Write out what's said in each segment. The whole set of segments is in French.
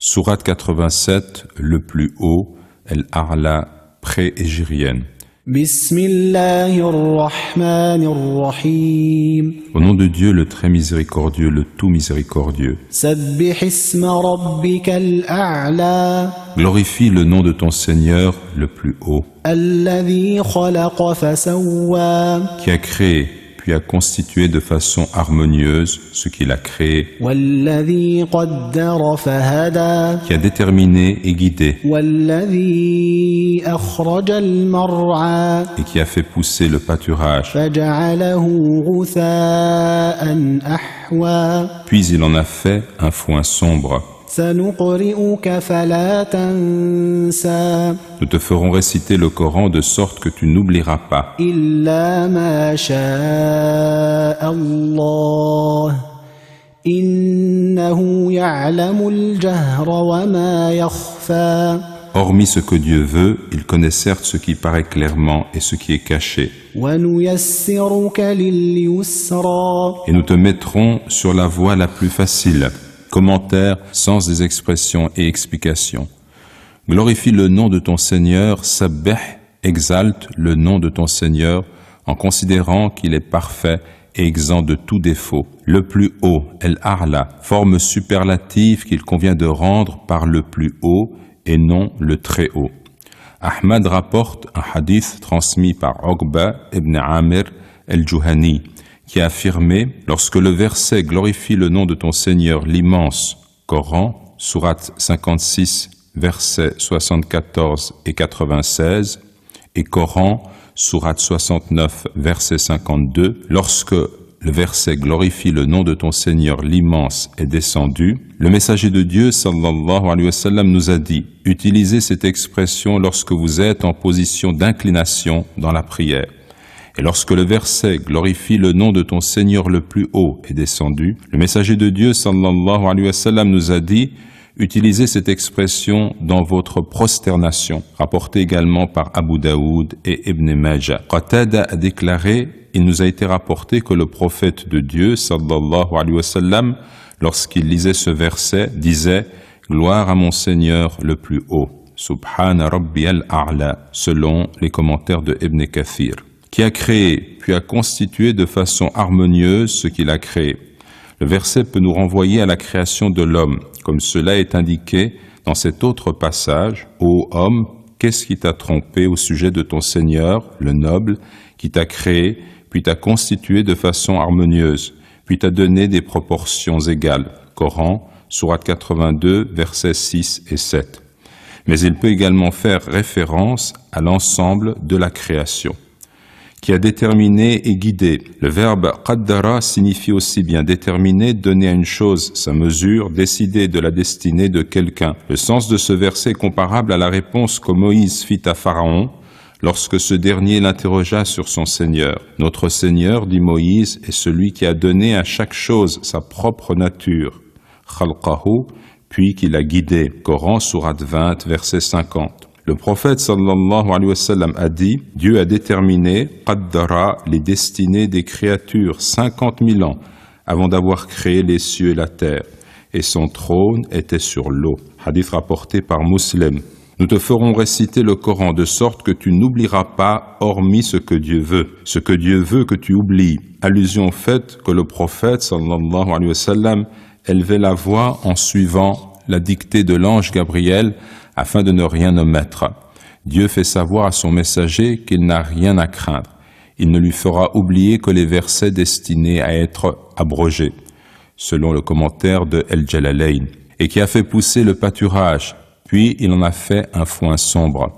Sourate 87, le plus haut, Al-A'la, pré-égérienne. Bismillahir-Rahmanir-Rahim. Au nom de Dieu, le très miséricordieux, le tout miséricordieux. Sabbih isma rabbikal a'la. Glorifie le nom de ton Seigneur, le plus haut. Alladhi khalaqa fasawwa. Qui a créé, puis a constitué de façon harmonieuse ce qu'il a créé. Walladhi qaddara fahada. Qui a déterminé et guidé. Walladhi akhraja al-mar'a. Et qui a fait pousser le pâturage. Faja'alahu ghutha'an ahwa. Puis il en a fait un foin sombre. Sanuqri'uka fala tansa. Nous te ferons réciter le Coran de sorte que tu n'oublieras pas. Illa ma sha'a Allah. Innahu ya'lamu al-jahra wa ma yakhfa. Hormis ce que Dieu veut, il connaît certes ce qui paraît clairement et ce qui est caché. Wa nuyassiruka lil-yusra. Et nous te mettrons sur la voie la plus facile. Commentaire, sens des expressions et explications. Glorifie le nom de ton Seigneur, sabbih, exalte le nom de ton Seigneur en considérant qu'il est parfait et exempt de tout défaut. Le plus haut, Al-A'la, forme superlative qu'il convient de rendre par le plus haut et non le très haut. Ahmad rapporte un hadith transmis par Uqba ibn Amir al-Juhani, qui a affirmé, lorsque le verset glorifie le nom de ton Seigneur l'immense, Coran, sourate 56, versets 74 et 96, et Coran, sourate 69, verset 52, lorsque le verset glorifie le nom de ton Seigneur l'immense est descendu, le messager de Dieu, sallallahu alayhi wa sallam, nous a dit, utilisez cette expression lorsque vous êtes en position d'inclination dans la prière. Et lorsque le verset glorifie le nom de ton Seigneur le plus haut est descendu, le messager de Dieu sallallahu alayhi wa sallam nous a dit utilisez cette expression dans votre prosternation, rapportée également par Abu Daoud et Ibn Majah. Qatada a déclaré il nous a été rapporté que le prophète de Dieu sallallahu alayhi wa sallam, lorsqu'il lisait ce verset, disait gloire à mon Seigneur le plus haut, Subhana Rabbiyal A'la, selon les commentaires de Ibn Kathir, qui a créé, puis a constitué de façon harmonieuse ce qu'il a créé. Le verset peut nous renvoyer à la création de l'homme, comme cela est indiqué dans cet autre passage. Ô homme, qu'est-ce qui t'a trompé au sujet de ton Seigneur, le noble, qui t'a créé, puis t'a constitué de façon harmonieuse, puis t'a donné des proportions égales. Coran, sourate 82, versets 6 et 7. Mais il peut également faire référence à l'ensemble de la création, qui a déterminé et guidé. Le verbe qaddara signifie aussi bien déterminer, donner à une chose sa mesure, décider de la destinée de quelqu'un. Le sens de ce verset est comparable à la réponse que Moïse fit à Pharaon lorsque ce dernier l'interrogea sur son Seigneur. Notre Seigneur, dit Moïse, est celui qui a donné à chaque chose sa propre nature, khalqahu, puis qui l'a guidé. Coran, sourate 20, verset 50. Le prophète sallallahu alayhi wa sallam a dit « Dieu a déterminé, qaddara, les destinées des créatures 50 000 ans avant d'avoir créé les cieux et la terre, et son trône était sur l'eau. » Hadith rapporté par Muslim. Nous te ferons réciter le Coran de sorte que tu n'oublieras pas hormis ce que Dieu veut. Ce que Dieu veut que tu oublies. Allusion au fait que le prophète sallallahu alayhi wa sallam élevait la voix en suivant la dictée de l'ange Gabriel afin de ne rien omettre. Dieu fait savoir à son messager qu'il n'a rien à craindre. Il ne lui fera oublier que les versets destinés à être abrogés, selon le commentaire de El-Jalalayn, et qui a fait pousser le pâturage, puis il en a fait un foin sombre.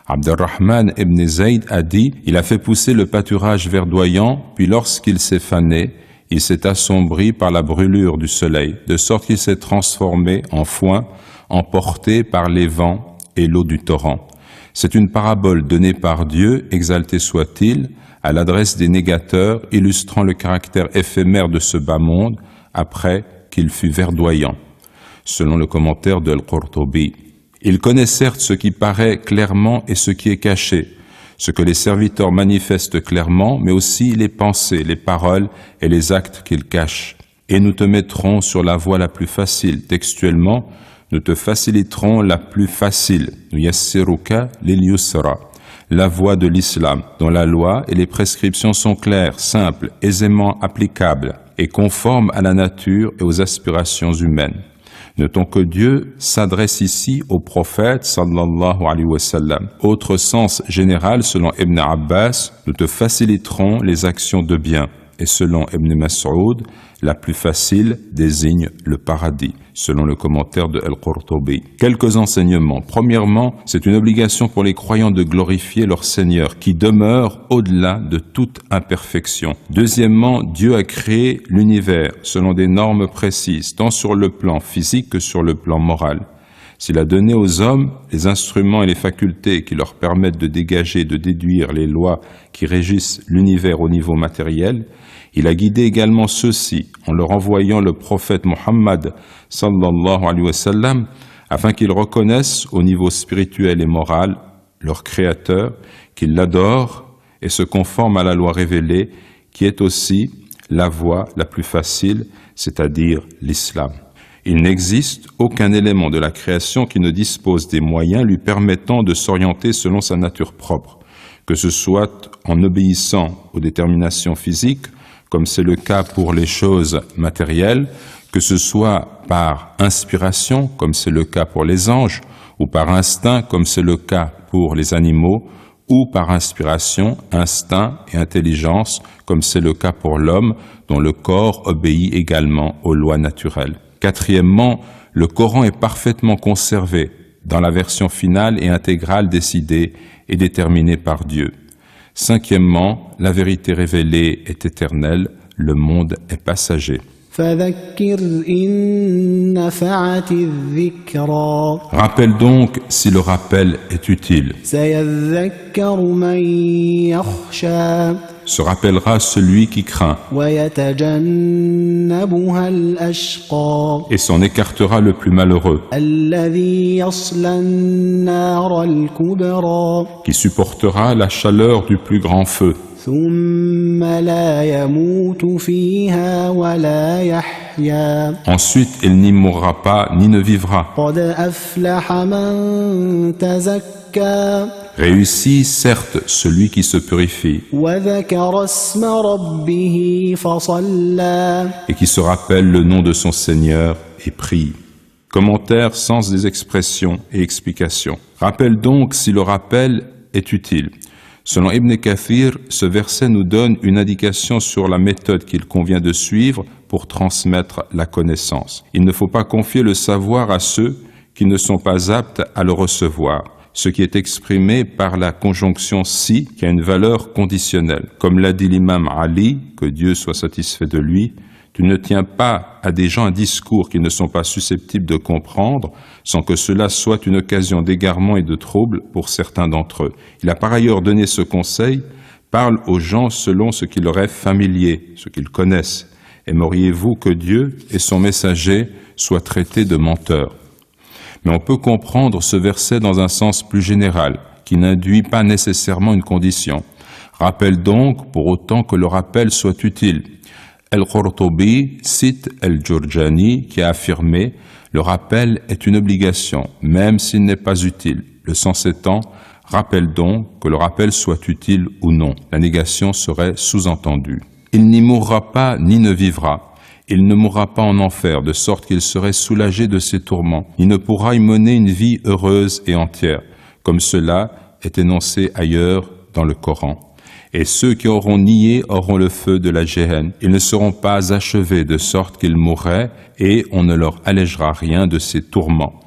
Abdurrahman ibn Zayd a dit, il a fait pousser le pâturage verdoyant, puis lorsqu'il s'est fané, il s'est assombri par la brûlure du soleil, de sorte qu'il s'est transformé en foin, emporté par les vents et l'eau du torrent. C'est une parabole donnée par Dieu, exalté soit-il, à l'adresse des négateurs, illustrant le caractère éphémère de ce bas monde après qu'il fut verdoyant, selon le commentaire de Al-Qurtubi. Il connaît certes ce qui paraît clairement et ce qui est caché, ce que les serviteurs manifestent clairement, mais aussi les pensées, les paroles et les actes qu'ils cachent. Et nous te mettrons sur la voie la plus facile. Textuellement, nous te faciliterons la plus facile, nuyassiruka lil yusra, la voie de l'islam, dont la loi et les prescriptions sont claires, simples, aisément applicables et conformes à la nature et aux aspirations humaines. Notons que Dieu s'adresse ici au prophète sallallahu alayhi wa sallam. Autre sens général, selon Ibn Abbas, nous te faciliterons les actions de bien. Et selon Ibn Mas'ud, la plus facile désigne le paradis, selon le commentaire de Al-Qurtubi. Quelques enseignements. Premièrement, c'est une obligation pour les croyants de glorifier leur Seigneur, qui demeure au-delà de toute imperfection. Deuxièmement, Dieu a créé l'univers selon des normes précises, tant sur le plan physique que sur le plan moral. S'il a donné aux hommes les instruments et les facultés qui leur permettent de dégager et de déduire les lois qui régissent l'univers au niveau matériel, il a guidé également ceux-ci en leur envoyant le prophète Muhammad sallallahu alayhi wa sallam afin qu'ils reconnaissent au niveau spirituel et moral leur Créateur, qu'ils l'adorent et se conforment à la loi révélée qui est aussi la voie la plus facile, c'est-à-dire l'islam. Il n'existe aucun élément de la création qui ne dispose des moyens lui permettant de s'orienter selon sa nature propre, que ce soit en obéissant aux déterminations physiques, comme c'est le cas pour les choses matérielles, que ce soit par inspiration, comme c'est le cas pour les anges, ou par instinct, comme c'est le cas pour les animaux, ou par inspiration, instinct et intelligence, comme c'est le cas pour l'homme, dont le corps obéit également aux lois naturelles. Quatrièmement, le Coran est parfaitement conservé dans la version finale et intégrale décidée et déterminée par Dieu. Cinquièmement, la vérité révélée est éternelle, le monde est passager. فذكر إن نفعت الذكرى Rappelle donc si le rappel est utile. سيذكر من يخشى Se rappellera celui qui craint ويتجنبها الأشقى et s'en écartera le plus malheureux, الذي يصلى النار الكبرى qui supportera la chaleur du plus grand feu. ثم لا يموت فيها ولا يحيا Ensuite, il n'y mourra pas ni ne vivra. قد أفلح من تزكى Réussit, certes, celui qui se purifie وذكر اسم ربه فصلى et qui se rappelle le nom de son Seigneur et prie. Commentaire, sens des expressions et explications. Rappelle donc si le rappel est utile. Selon Ibn Kathir, ce verset nous donne une indication sur la méthode qu'il convient de suivre pour transmettre la connaissance. Il ne faut pas confier le savoir à ceux qui ne sont pas aptes à le recevoir, ce qui est exprimé par la conjonction si, qui a une valeur conditionnelle. Comme l'a dit l'imam Ali, que Dieu soit satisfait de lui, tu ne tiens pas à des gens un discours qu'ils ne sont pas susceptibles de comprendre, sans que cela soit une occasion d'égarement et de trouble pour certains d'entre eux. Il a par ailleurs donné ce conseil, parle aux gens selon ce qui leur est familier, ce qu'ils connaissent. Aimeriez-vous que Dieu et son messager soient traités de menteurs? Mais on peut comprendre ce verset dans un sens plus général, qui n'induit pas nécessairement une condition. Rappelle donc, pour autant que le rappel soit utile. Al-Qurtubi cite Al-Jurjani qui a affirmé « Le rappel est une obligation, même s'il n'est pas utile. Le sens étant, rappelle donc que le rappel soit utile ou non. La négation serait sous-entendue. Il n'y mourra pas ni ne vivra. Il ne mourra pas en enfer, de sorte qu'il serait soulagé de ses tourments. Il ne pourra y mener une vie heureuse et entière, comme cela est énoncé ailleurs dans le Coran. Et ceux qui auront nié auront le feu de la Géhenne. Ils ne seront pas achevés, de sorte qu'ils mourraient, et on ne leur allégera rien de ces tourments.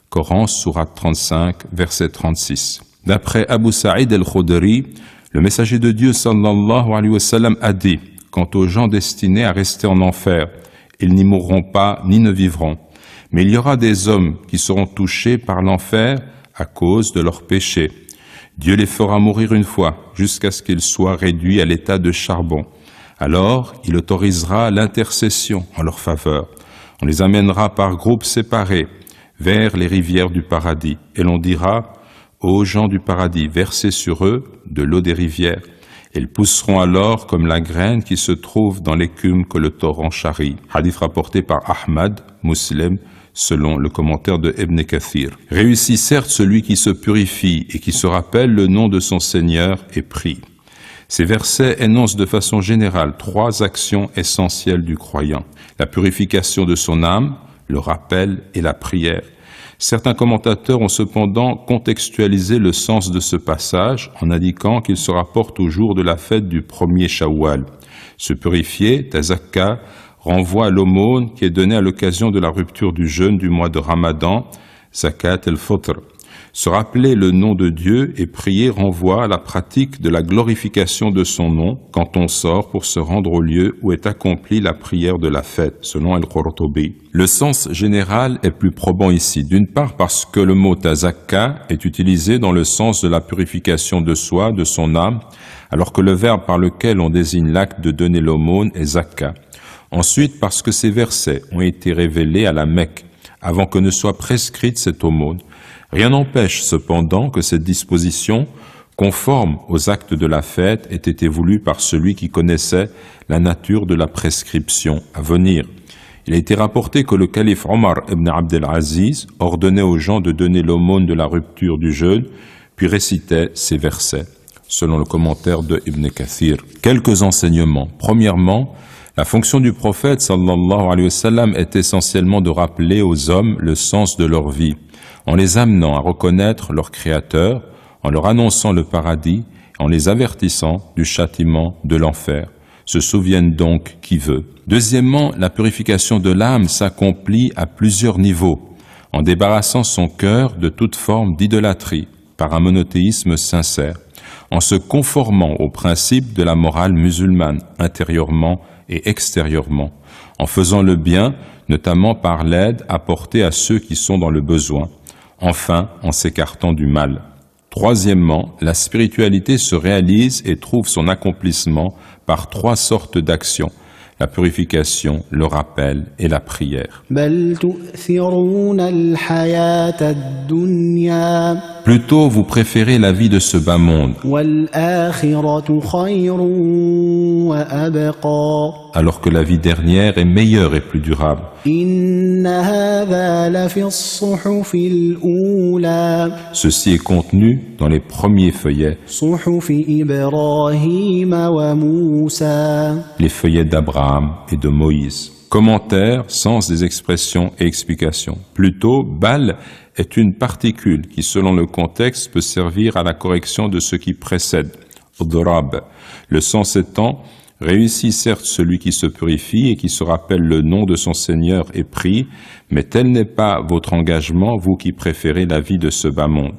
Coran, sourate 35, verset 36. D'après Abu Sa'id al-Khudri, le messager de Dieu sallallahu alayhi wa sallam a dit « Quant aux gens destinés à rester en enfer, ils n'y mourront pas ni ne vivront. Mais il y aura des hommes qui seront touchés par l'enfer à cause de leurs péchés. Dieu les fera mourir une fois, jusqu'à ce qu'ils soient réduits à l'état de charbon. Alors, il autorisera l'intercession en leur faveur. On les amènera par groupes séparés vers les rivières du paradis. Et l'on dira, ô gens du paradis, versez sur eux de l'eau des rivières. Ils pousseront alors comme la graine qui se trouve dans l'écume que le torrent charrie. Hadith rapporté par Ahmad, Muslim, selon le commentaire de Ibn Kathir. Réussit certes celui qui se purifie et qui se rappelle le nom de son Seigneur et prie. Ces versets énoncent de façon générale 3 actions essentielles du croyant: la purification de son âme, le rappel et la prière. Certains commentateurs ont cependant contextualisé le sens de ce passage en indiquant qu'il se rapporte au jour de la fête du 1er Shawwal. Se purifier, tazakka, renvoie à l'aumône qui est donnée à l'occasion de la rupture du jeûne du mois de Ramadan, zakat el-fitr. Se rappeler le nom de Dieu et prier renvoie à la pratique de la glorification de son nom quand on sort pour se rendre au lieu où est accomplie la prière de la fête, selon Al-Qurtubi. Le sens général est plus probant ici, d'une part parce que le mot tazakka est utilisé dans le sens de la purification de soi, de son âme, alors que le verbe par lequel on désigne l'acte de donner l'aumône est zakka. Ensuite parce que ces versets ont été révélés à la Mecque, avant que ne soit prescrite cette aumône. Rien n'empêche cependant que cette disposition, conforme aux actes de la fête, ait été voulue par celui qui connaissait la nature de la prescription à venir. Il a été rapporté que le calife Omar ibn Abdel Aziz ordonnait aux gens de donner l'aumône de la rupture du jeûne, puis récitait ces versets, selon le commentaire de Ibn Kathir. Quelques enseignements. Premièrement, la fonction du prophète sallallahu alayhi wa sallam est essentiellement de rappeler aux hommes le sens de leur vie, en les amenant à reconnaître leur Créateur, en leur annonçant le paradis, en les avertissant du châtiment de l'enfer. Se souvienne donc qui veut. Deuxièmement, la purification de l'âme s'accomplit à plusieurs niveaux, en débarrassant son cœur de toute forme d'idolâtrie, par un monothéisme sincère, en se conformant aux principes de la morale musulmane, intérieurement et extérieurement, en faisant le bien, notamment par l'aide apportée à ceux qui sont dans le besoin, enfin en s'écartant du mal. Troisièmement, la spiritualité se réalise et trouve son accomplissement par 3 sortes d'actions: la purification, le rappel et la prière. Plutôt, vous préférez la vie de ce bas monde, alors que la vie dernière est meilleure et plus durable. Ceci est contenu dans les premiers feuillets, les feuillets d'Abraham et de Moïse. Commentaire, sens des expressions et explications. Plutôt, bal est une particule qui, selon le contexte, peut servir à la correction de ce qui précède. Drab. Le sens étant: réussit certes celui qui se purifie et qui se rappelle le nom de son Seigneur et prie, mais tel n'est pas votre engagement, vous qui préférez la vie de ce bas monde.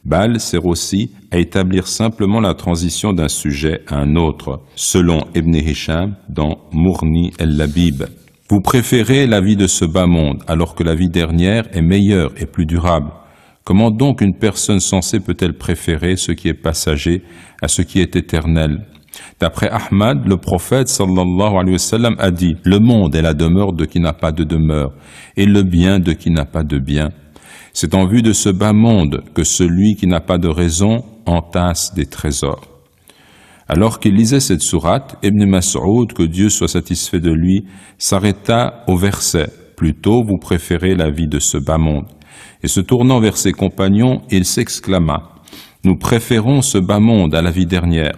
Bal sert aussi à établir simplement la transition d'un sujet à un autre, selon Ibn Hisham dans Mourni el-Labib. Vous préférez la vie de ce bas monde, alors que la vie dernière est meilleure et plus durable. Comment donc une personne sensée peut-elle préférer ce qui est passager à ce qui est éternel? D'après Ahmad, le prophète sallallahu alayhi wa sallam a dit: le monde est la demeure de qui n'a pas de demeure, et le bien de qui n'a pas de bien. C'est en vue de ce bas monde que celui qui n'a pas de raison entasse des trésors. Alors qu'il lisait cette sourate, Ibn Mas'ud, que Dieu soit satisfait de lui, s'arrêta au verset: plutôt vous préférez la vie de ce bas monde. Et se tournant vers ses compagnons, il s'exclama: nous préférons ce bas monde à la vie dernière.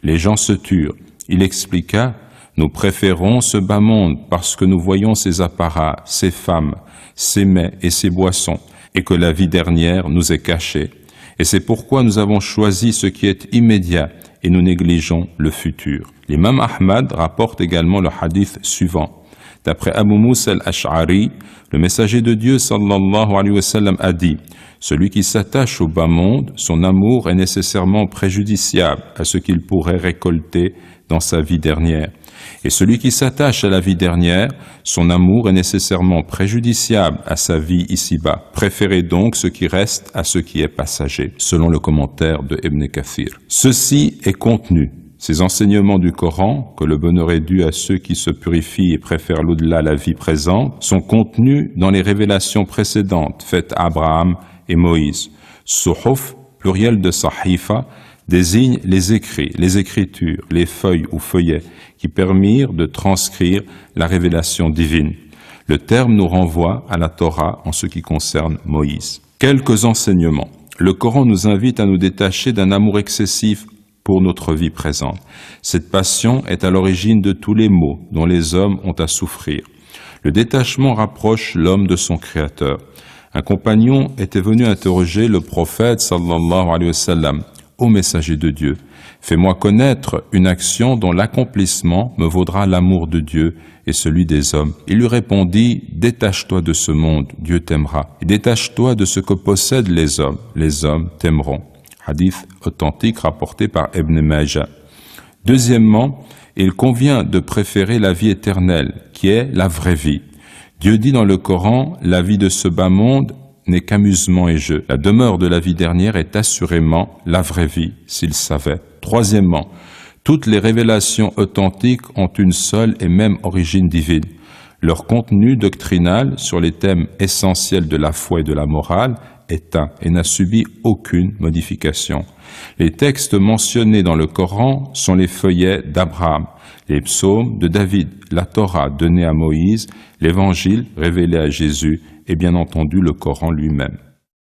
Les gens se turent. Il expliqua: nous préférons ce bas monde parce que nous voyons ses apparats, ses femmes, ses mets et ses boissons, et que la vie dernière nous est cachée. Et c'est pourquoi nous avons choisi ce qui est immédiat et nous négligeons le futur. L'imam Ahmad rapporte également le hadith suivant. D'après Abu Moussa al-Ash'ari, le messager de Dieu sallallahu alayhi wa sallam a dit: celui qui s'attache au bas monde, son amour est nécessairement préjudiciable à ce qu'il pourrait récolter dans sa vie dernière. Et celui qui s'attache à la vie dernière, son amour est nécessairement préjudiciable à sa vie ici-bas. Préférez donc ce qui reste à ce qui est passager, selon le commentaire de Ibn Kathir. Ceci est contenu. Ces enseignements du Coran, que le bonheur est dû à ceux qui se purifient et préfèrent l'au-delà à la vie présente, sont contenus dans les révélations précédentes faites à Abraham et Moïse. Suhuf, pluriel de sahifa, désigne les écrits, les écritures, les feuilles ou feuillets qui permirent de transcrire la révélation divine. Le terme nous renvoie à la Torah en ce qui concerne Moïse. Quelques enseignements. Le Coran nous invite à nous détacher d'un amour excessif pour notre vie présente. Cette passion est à l'origine de tous les maux dont les hommes ont à souffrir. Le détachement rapproche l'homme de son Créateur. Un compagnon était venu interroger le prophète sallallahu alayhi wa sallam. « Ô messager de Dieu, fais-moi connaître une action dont l'accomplissement me vaudra l'amour de Dieu et celui des hommes. » Il lui répondit, « Détache-toi de ce monde, Dieu t'aimera. Et détache-toi de ce que possèdent les hommes t'aimeront. » Hadith authentique rapporté par Ibn Majah. Deuxièmement, il convient de préférer la vie éternelle, qui est la vraie vie. Dieu dit dans le Coran, « La vie de ce bas monde n'est qu'amusement et jeu. La demeure de la vie dernière est assurément la vraie vie, s'il savait. » Troisièmement, toutes les révélations authentiques ont une seule et même origine divine. Leur contenu doctrinal sur les thèmes essentiels de la foi et de la morale est un et n'a subi aucune modification. Les textes mentionnés dans le Coran sont les feuillets d'Abraham, les psaumes de David, la Torah donnée à Moïse, l'Évangile révélé à Jésus et bien entendu le Coran lui-même.